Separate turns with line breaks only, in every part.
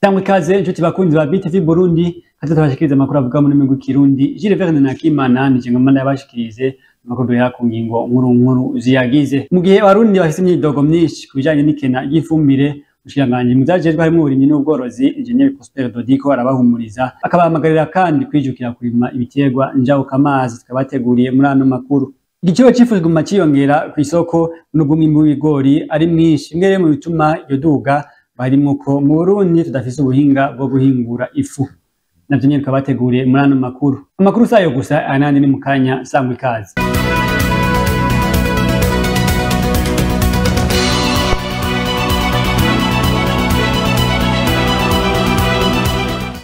Sangwe ikaze inshuti bakunzi ba BTV Burundi hata twashikiriza amakuru avuga mu rurimi rw'ikirundi. Jules Verne na Kimana ni jengamana yabashikirize amakuru ya ku ngingo nkuru ziyagize. Mu gihe abarundi bafite imyidogo myinshi kubijanye n'ikena y'ifumbire, umushikiranganji muzajejwe harimo uburimyi n'ubworozi Engineer Prosper Dodiko arabahumuriza akabahamagarira kandi kwijukira kurima ibiterwa njabukamazi tukabateguriye muri ano makuru. Igiciro cifujwe mu maciyongera ku isoko n'ubw'umwimbu w'ibigori ari mwinshi, mbere mu bituma iyo duga barimwo ko mu Burundi tudafise ubuhinga bwo guhingura ifu. Navyo nyene tukabateguriye muri ano makuru. Amakuru sayo gusa anandi ni mukanya sangwa ikaze.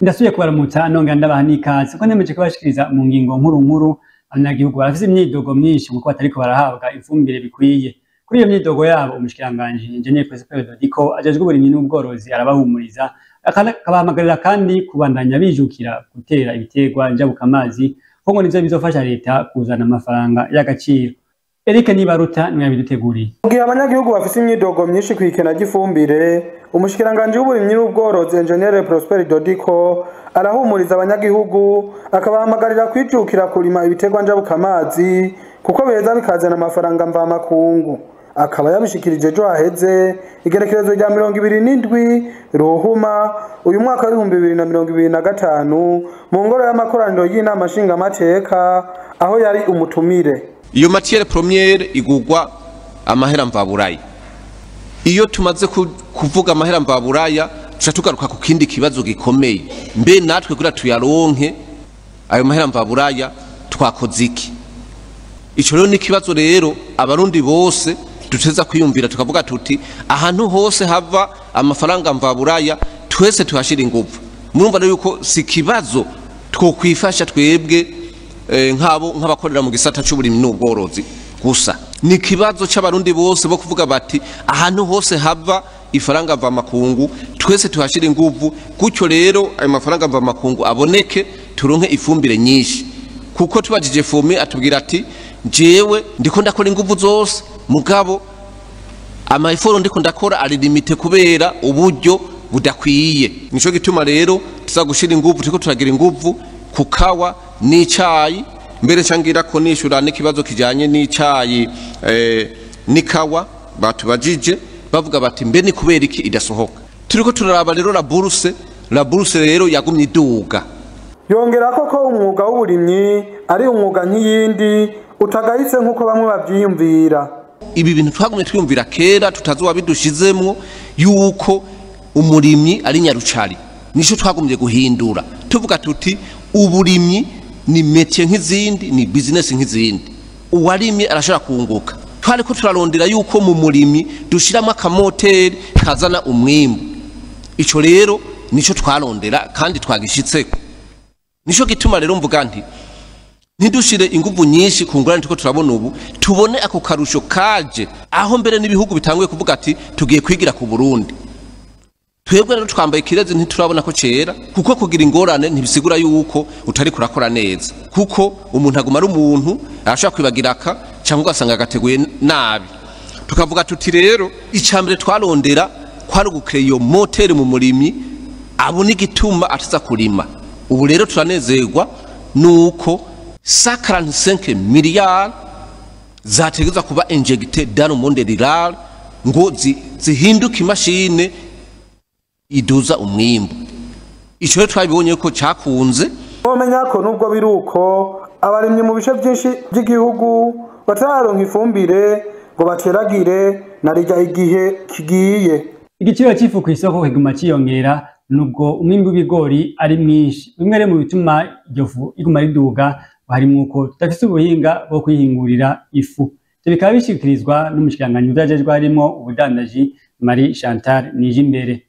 Ndasubiye kubaramutsa nongera ndabaha n'ikaze ko nemeje kubashikiriza mu ngingo nkuru abanyagihugu barafise imyidogo myinshi kuko batariko barahabwa ifumbire bikwiye. Kuri iyo myidogo yabo umushikiranganji Engineer Prosper Dodiko ajejwe uburimyi n'ubworozi arabahumuriza akabahamagarira kandi kubandanya bijukira gutera ibiterwa njabukamazi kuko nivyo bizofasha leta kuzana amafaranga y'agaciro. Eric Nibaruta niwe yabiduteguriye.
Mugihe abanyagihugu bafise imyidogo myinshi kwikena ry'ifumbire, umushikiranganji w'uburimyi n'ubworozi Engineer Prosper Dodiko arahumuriza abanyagihugu akabahamagarira kwijukira kurima ibiterwa njabukamazi kuko beza bikazana amafaranga mvamakungu. Akaba yabishikirije ejo haheze igerekerezo rya 27 Ruhuma uyu mwaka wa 2025 mu ngoro y'amakoraniro y'inama nshingamateka aho yari umutumire.
Iyo matière première igugwa amahera mvaburaya. Iyo tumaze kuvuga amahera mvaburaya tuca tugaruka ku kindi kibazo gikomeye. Mbe natwe kuri tuyaronke ayo mahera mvaburaya twakoze iki? Ico rero ni kibazo rero abarundi bose tuteza kwiyumvira tukavuga tuti ahantu hose hava amafaranga mvaburaya twese tuhashira ingufu. Murumva rero yuko si kibazo twokwifasha twebwe nk'abakorera mu gisata cy'uburimyi n'ubworozi gusa. Ni kibazo c'abarundi bose bo kuvuga bati ahantu hose hava ifaranga mva makungu twese tuhashira ingufu, gutyo rero ayo mafaranga mva makungu aboneke turonke ifumbire nyinshi. Kuko tubajije Fome atubwira ati jewe ndiko ndakora ingufu zose mugabo amaiforo ndiko ndakora ari limite kubera uburyo budakwiye. Nico gituma rero tuza gushira ingufu turiko turagira ingufu ku kawa n'icayi, mbere cangira ko nishura n'ikibazo kijanye n'icayi n'ikawa batubajije bavuga bati mbe ni kubera iki idasohoka. Turiko turaraba rero la bourse rero yagumye iduga.
Yongera ko umwuga w'uburimyi ari umwuga nk'iyindi utagayitse nkuko bamwe bavyiyumvira.
Ibi bintu twagumye twiyumvira kera tutazoba bidushizemwo yuko umurimyi ari nyarucari. Nico twagumye guhindura. Tuvuga tuti uburimyi ni métier nk'izindi, ni business nk'izindi. Uwarimye arashaka kunguka. Twariko turarondera yuko mu murimyi dushiramo akamoteri kazana umwimbu. Ico rero nico twarondera kandi twagishitseko. Nico gituma rero mvuga nti ntidushire ingufu nyinshi kungurana tuko turabona ubu tubone ako karusho kaje aho mbere n'ibihugu bitanguye kuvuga ati tugiye kwigira ku Burundi. Twebwe rero twambaye kirezi ntiturabona ko cera kuko kugira ingorane ntibisigura yuko utari kurakora neza, kuko umuntu aguma ari umuntu arashaka kwibagiraka cyangwa ugasanga agateguye nabi. Tukavuga tuti rero icambere twarondera kwari gukreya iyo moteri mu murimyi abone igituma atiza kurima. Ubu rero turanezerwa nuko 45 miliyari zategeza kuba injecté dans le monde rural ngo zihinduka imashine iduza umwimbu. Ico rero twabibonye ko cakunze.
Bomenya ko nubwo biruko abarimye mu bice byinshi by'igihugu batararonka ifumbire ngo bateragire narijya igihe kigiye.
Igiciro c'ifu ku isoko kiguma ciyongera nubwo umwimbu w'ibigori ari mwinshi. Bimwe mu bituma iryo fu iguma riduga harimo uko tudafise ubuhinga bwo kwihingurira ifu. Ivyo bikaba bishikirizwa n'umushikiranganji ujejwe harimo ubudandaji Marie Chantal Nijimbere.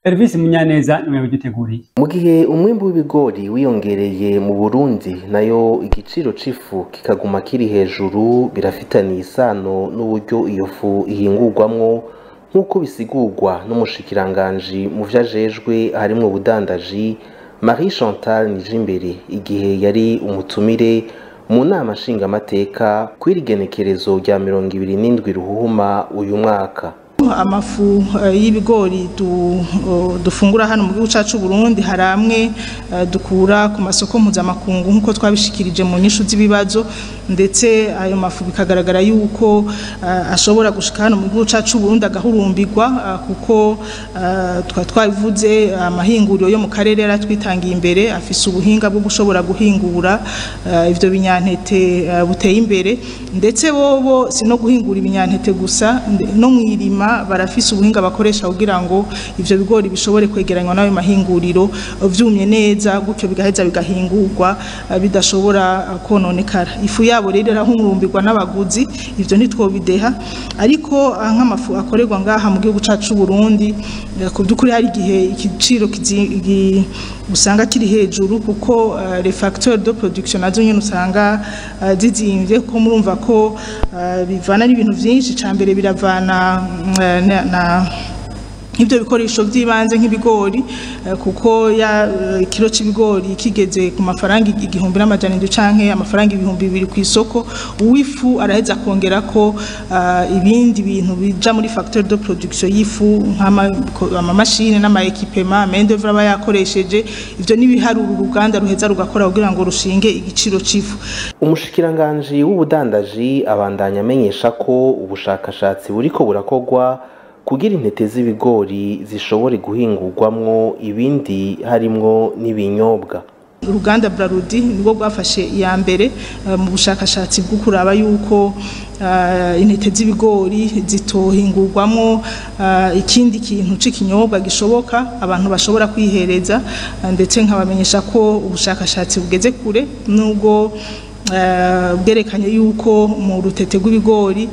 Elvis Munyaneza niwe yabiduteguriye.
Mu gihe umwimbu w'ibigori wiyongereye mu Burundi nayo igiciro c'ifu kikaguma kiri hejuru, birafitaniye isano n'uburyo iyo fu ihingurwamwo nk'uko bisigurwa n'umushikiranganji mu vyajejwe harimo ubudandaji Marie Chantal Nijimbere igihe yari umutumire mu nama nshingamateka kw'irigenekerezo rya 27 Ruhuma uyu mwaka.
amafu y'ibigori dufungura hano mu gihugu cyacu Burundi hari amwe dukura ku masoko mpuzamakungu nk'uko twabishikirije mu nyishu z'ibibazo, ndetse ayo mafu bikagaragara yuko ashobora gushika hano mu gihugu cyacu Burundi agahurumbirwa, kuko twabivuze amahinguriro yo mu karere yaratwitangiye imbere afise ubuhinga bwo gushobora guhingura ivyo binyantete buteye imbere, ndetse bobo si no guhingura ibinyantete gusa, no mwirima barafise ubuhinga bakoresha kugira ngo ivyo bigori bishobore kwegeranywa nayo mahinguriro vyumye neza, gutyo bigaheza bigahingurwa bidashobora kononekara. Ifu yabo rero irahumurumbirwa n'abaguzi, ivyo ntitwobideha, ariko nk'amafu akorerwa ngaha mu gihugu cacu Burundi ku byukuri hari igihe igiciro usanga kiri hejuru, kuko les facteurs de production nazo nyene usanga zizimvye, ko murumva ko bivana n'ibintu vyinshi. Cambere biravana na ibyo bikoresho by'ibanze nk'ibigori, kuko kilo c'ibigori kigeze ku mafaranga 1,700 canke amafaranga 2,000 ku isoko, uwifu araheza kongera ko ibindi bintu bija muri facteur de production y'ifu nk'amamashine n'ama-equipement main d'œuvre aba yakoresheje, ivyo nibiharura uruganda ruheza rugakora kugira ngo rushinge igiciro c'ifu.
Umushikiranganje w'ubudandaji abandanya amenyesha ko ubushakashatsi buriko burakorwa kugira intete z'ibigori zishobore guhingurwamwo ibindi harimwo n'ibinyobwa.
Uruganda Brarudi nibwo rwafashe iya mbere mu bushakashatsi bwo kuraba yuko intete z'ibigori zitohingurwamwo ikindi kintu c'ikinyobwa gishoboka abantu bashobora kwihereza, ndetse nkabamenyesha ko ubushakashatsi bugeze kure, nubwo bwerekanye yuko mu rutete rw'ibigori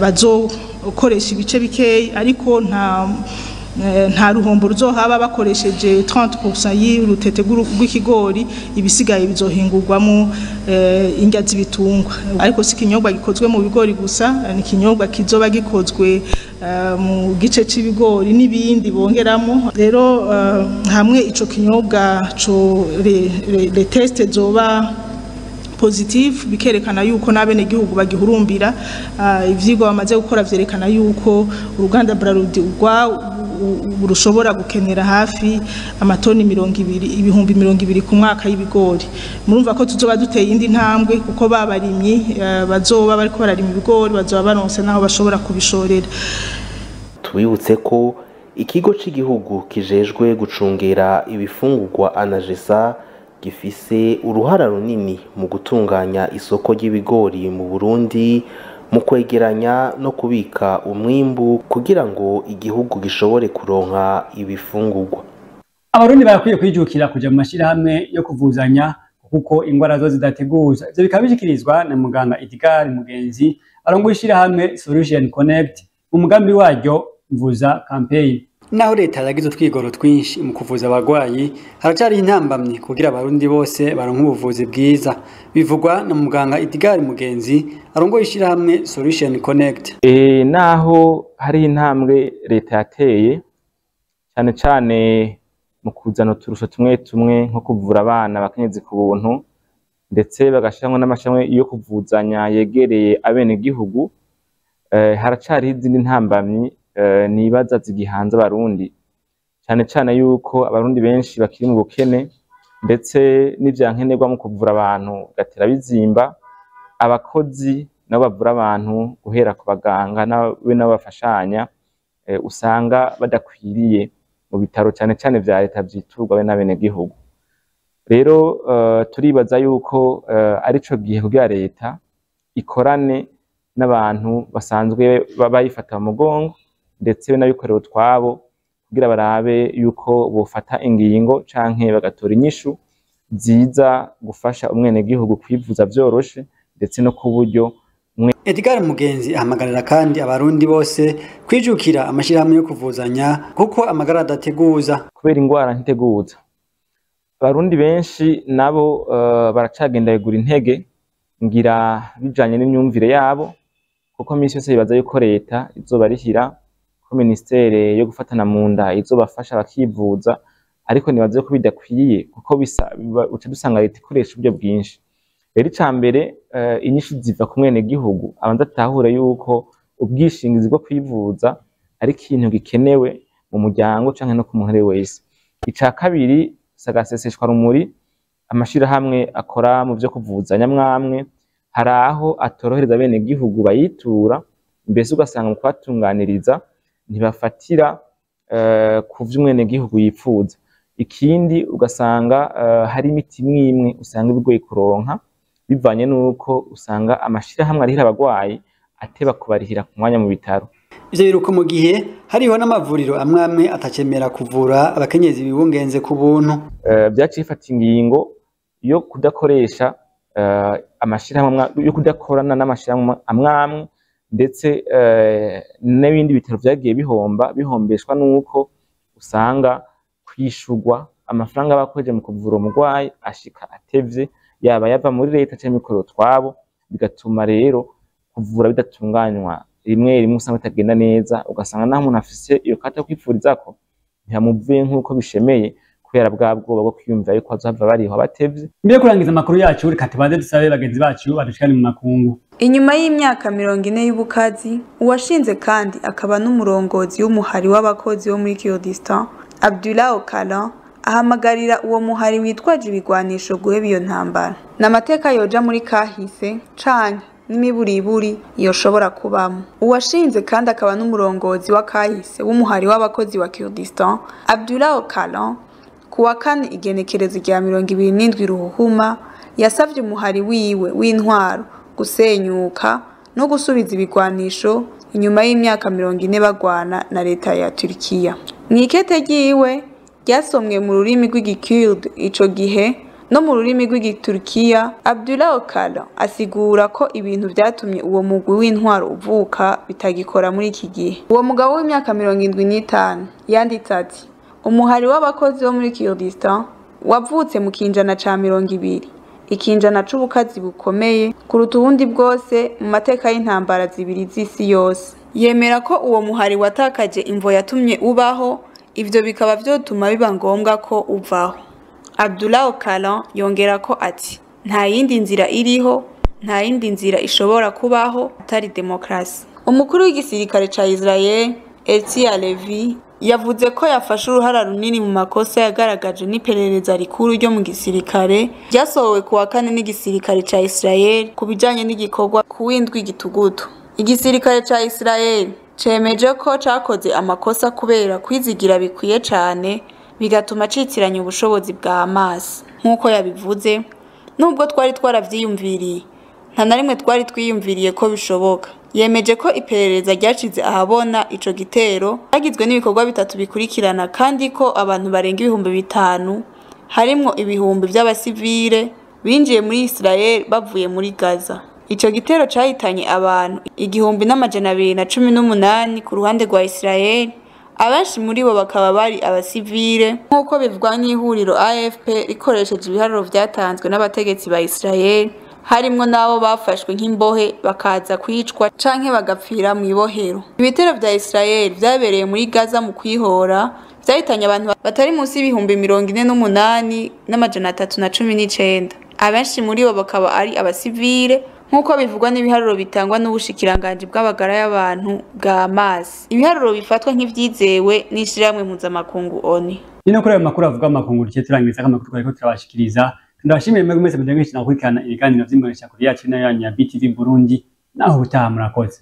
bazokoresha ibice bikeyi, ariko nta ruhombo ruzohaba bakoresheje 30% y'urutete rw'ikigori, ibisigaye bizohingurwamo indya z'ibitungwa. Ariko si ikinyobwa gikozwe mu bigori gusa, ni ikinyobwa kizoba gikozwe mu gice c'ibigori n'ibindi bongeramo. Rero hamwe ico kinyobwa le test zoba positive, bikerekana yuko n'abene gihugu bagihurumbira, ivyigwa bamaze gukora vyerekana yuko uruganda Brarudi rushobora gukenera hafi amatoni 200,000 ku mwaka y'ibigori. Murumva ko tuzoba duteye indi ntambwe, kuko babarimyi bazoba bariko bararima ibigori bazoba baronse naho bashobora kubishorera.
Tubibutse ko ikigo c'igihugu kijejwe gucungera ibifungurwa ANAGESA gifise uruhara runini mu gutunganya isoko ry'ibigori mu Burundi, mu kwegeranya no kubika umwimbu kugira ngo igihugu gishobore kuronka ibifungurwa.
Abarundi barakwiye kwijukira kuja mu mashirahamwe yo kuvuzanya, kuko ingwara zo zidateguza. Ivyo bikabishikirizwa na muganga Edgar Mugenzi arongoye ishirahamwe Solution Connect mu mugambi waryo Mvuza Campaign. Naho leta yagize utwigoro twinshi mu kuvuza abagwayi, haracari intambamye kugira abarundi bose baronka ubuvuzi bwiza, bivugwa na muganga Edgar Mugenzi arongoye ishirahamwe Solution Connect.
Naho hari intambwe leta yateye cyane cyane mu kuzana uturusho tumwe nko kuvura abana bakenyezi ku buntu, ndetse bagashiramwo n'amashami yo kuvuzanya yegereye abene gihugu, haracari izindi ntambamye nibaza zigihanze abarundi, cyane cyane yuko abarundi benshi bakiri mu bukene, ndetse n'ivyankenerwa mu kuvura abantu gatera bizimba. Abakozi nabo bavura abantu guhera ku baganga nawe n'abafashanya usanga badakwiriye mu bitaro cyane cyane vya leta vyiturwa be n'abene gihugu. Rero turibaza yuko arico gihe kugira leta ikorane n'abantu basanzwe bayifata mu mugongo, ndetse n'abikorera utwabo kugira barabe yuko bofata ingingo canke bagatora inyishu ziza gufasha umwene gihugu kwivuza vyoroshe, ndetse no ku buryo.
Edgar Mugenzi ahamagarira kandi abarundi bose kwijukira amashirahamwe yo kuvuzanya, kuko amagara adateguza.
Kubera ingwara ntiteguza, abarundi benshi nabo baracagenda yegura intege, ngira bijanye n'imyumvire yabo, kuko misi yose bibaza yuko leta izoba rihira, ko ministere yo gufatana mu nda izobafasha bakivuza, ariko nibaze ko bidakwiye, kuko uca dusanga leta ikoresha uburyo bwinshi. Rero icambere inyishu ziva ku mwene gihugu abanza atahure yuko ubwishingizi bwo kwivuza ari ikintu gikenewe mu muryango canke no ku muntu wese. Ica kabiri sagaseseshwa rumuri amashirahamwe akora mu vyo kuvuzanya mwamwe hari aho atorohereza bene gihugu bayitura mbese ugasanga mu kwatunganiriza ntibafatira ku vy'umwene gihugu yipfuza. Ikindi ugasanga hari imiti imwe usanga bigoye kuronka bivanye nuko usanga amashirahamwe arihira abagwayi ateba kubarihira ku mwanya mu bitaro.
Ivyo biruko mu gihe hariho n'amavuriro amwe atacemera kuvura abakenyezi bibungenze ku buntu.
Vyaciye ifata ingingo yo kudakoresha amashirahamwe yo kudakorana n'amashirahamwe amwe ndetse n'ibindi bitaro vyagiye bihombeshwa nuko usanga kwishurwa amafaranga bakoje mu kuvura umugwayi ashika atevye yaba yava muri leta canke mikoro twabo bigatuma rero kuvura bidatunganywa rimwe usanga bitagenda neza ugasanga naho umuntu afise iyo kata yo kwifurizako ntiyamuvuye nk'uko bishemeye kubera bwa bwoba bwo kwiyumvira yuko azohava bariho batevye. Mbere kurangiza amakuru yacu reka tubanze dusabe bagenzi bacu badushikane mu makungu.
Inyuma y'imyaka 40 y'ubukazi uwashinze kandi akaba n'umurongozi w'umuhari w'abakozi wo muri Kurdistan Abdullah Öcalan ahamagarira uwo muhari witwaje ibigwanisho guheba iyo ntambara. N'amateka yoja muri kahise canke n'imiburiburi yoshobora kubamo. Uwashinze kandi akaba n'umurongozi wa kahise w'umuhari w'abakozi wa Kurdistan Abdullah Öcalan kuwa kane igenekerezo rya 27 Ruhuhuma yasavye umuhari wiwe w'intwaro gusenyuka no gusubiza ibigwanisho inyuma y'imyaka 40 bagwana na leta ya Turkiya. Mwikete ryiwe ryasomwe mu rurimi rw'igikurd ico gihe no mu rurimi rw'igiturkiya Abdullah Öcalan asigura ko ibintu vyatumye uwo mugwi w'intwaro uvuka bitagikora muri iki gihe. Uwo mugabo w'imyaka 75 yanditse ati umuhari w'abakozi bo muri Kurdistan wavutse mu kinjana ca 200 ikinjana c'ubukazi bukomeye kuruta ubundi bwose mu mateka y'intambara zibiri z'isi yose. Yemera ko uwo muhari watakaje imvo yatumye ubaho ivyo bikaba vyotuma biba ngombwa ko uvaho. Abdullah Öcalan yongera ko ati nta yindi nzira iriho nta yindi nzira ishobora kubaho atari demokrasi. Umukuru w'igisirikare ca Israel Herzi Halevi yavuze ko yafashe uruhara runini mu makosa yagaragaje n'iperereza rikuru ryo mu gisirikare ryasohowe kuwa kane n'igisirikare ca Israel kubijanye n'igikorwa kuwindwi gitugutu. Igisirikare ca Israel cemeje ko cakoze amakosa kubera kwizigira bikwiye cane bigatuma citiranya ubushobozi bwa Hamas. Nkuko yabivuze, nubwo twari twaravyiyumviriye nta na rimwe twari twiyumviriye ko bishoboka. Yemeje ko iperereza ryacize ahabona ico gitero hagizwe n'ibikorwa bitatu bikurikirana kandi ko abantu barenga 5,000 harimwo ibihumbi by'abasivile binjiye muri Israel bavuye muri Gaza. Ico gitero cahitanye abantu 1218 ku ruhande rwa Israel, abenshi muri bo bakaba bari abasivile nkuko bivugwa n'ihuriro AFP rikoresheje ibiharuro vyatanzwe n'abategetsi ba Israel, harimwo nabo bafashwe nk'imbohe bakaza kwicwa canke bagapfira mu ibohero. Ibitero vya Israel vyabereye muri Gaza mu kwihora vyahitanye abantu batari munsi y'ibihumbi 48,319. Abenshi muri bo bakaba ari abasivile nkuko bivugwa n'ibiharuro bitangwa n'ubushikiranganje bw'abagara y'abantu bwa Hamas. Ibiharuro bifatwa nk'ivyizewe n'ishiramwe mpuzamakungu ONU.
Nino kuri ayo makuru avuga amakunguru cye turangiza amakuru twariko turabashikiriza. Ndabashimiye mwese mudengesha nakurikirana ibiganiro vy'imbonesha kuri yacu nayo ya BTV Burundi naho utaha murakoze.